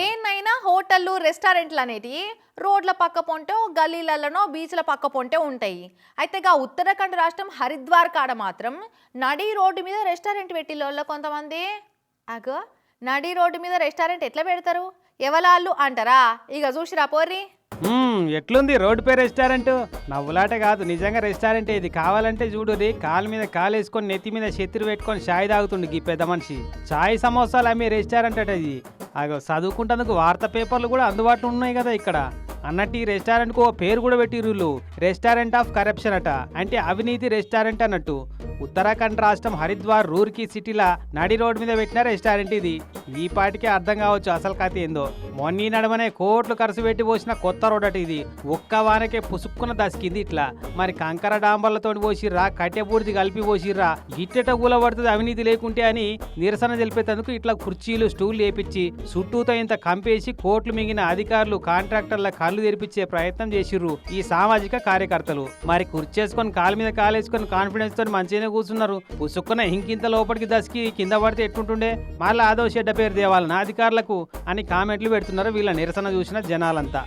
ఏన్నైనా హోటళ్ళు రెస్టారెంట్లు అనేటివి రోడ్ల పక్క పొంటో గల్లీలలోనో బీచ్ల పక్క పొంటే ఉంటాయి. అయితే ఉత్తరాఖండ్ రాష్ట్రం హరిద్వార్ కాడ మాత్రం నడి రోడ్డు మీద రెస్టారెంట్ పెట్టిలోళ్ళ కొంతమంది. అగో నడి రోడ్డు మీద రెస్టారెంట్ ఎట్లా పెడతారు ఎవలాళ్ళు అంటారా? ఇక చూసిరా పోర్రి. ఎట్లుంది రోడ్డు పే రెస్టారెంట్? నవ్వులాట కాదు, నిజంగా రెస్టారెంట్ ఇది. కావాలంటే చూడుది, కాలు మీద కాలు వేసుకొని నెత్తి మీద చెత్తిరి పెట్టుకొని చాయ్ తాగుతుండు ఈ పెద్ద మనిషి. చాయ్ సమోసాలు అమ్మే రెస్టారెంట్ అట ఇది. అగో చదువుకుంటందుకు వార్తా పేపర్లు కూడా అందుబాటులో ఉన్నాయి కదా ఇక్కడ. అన్నట్టు ఈ రెస్టారెంట్కు ఓ పేరు కూడా పెట్టిర్రు, రెస్టారెంట్ ఆఫ్ కరప్షన్ అట. అంటే అవినీతి రెస్టారెంట్ అన్నట్టు. ఉత్తరాఖండ్ రాష్ట్రం హరిద్వార్ రూర్కీ సిటీలా నడి రోడ్ మీద పెట్టిన రెస్టారెంట్ ఇది. ఈ పాటికే అర్థం కావచ్చు అసలు కథ ఏందో. మొన్నీ నడమనే కోట్లు ఖర్చు పెట్టి పోసిన కొత్త రోడ్ అట ఇది. ఒక్క వానకే పుసుక్కున దసికింది ఇట్లా. మరి కంకర డాంబర్లతో పోసిర్రా, కట్టెపూడిది కలిపి పోసిర్రా, గిట్టెట కూల పడుతుంది అవినీతి లేకుంటే అని నిరసన తెలిపేందుకు ఇట్లా కుర్చీలు స్టూల్ లేపించి చుట్టూతో ఇంత కంపేసి కోట్లు మింగిన అధికారులు కాంట్రాక్టర్ల కళ్ళు తెరిపించే ప్రయత్నం చేసిర్రు ఈ సామాజిక కార్యకర్తలు. మరి కుర్చేసుకొని కాలు మీద కాలేసుకొని కాన్ఫిడెన్స్ తో మంచిగానే కూర్చున్నారు. పుసుక్కున ఇంకింత లోపలికి దసికి కింద పడితే ఎట్టుంటుండే. మళ్ళీ ఆదో చెడ్డ పేరు దేవాలన్న అధికారులకు అని కామెంట్లు పెడుతున్నారు వీళ్ళ నిరసన చూసిన జనాలంతా.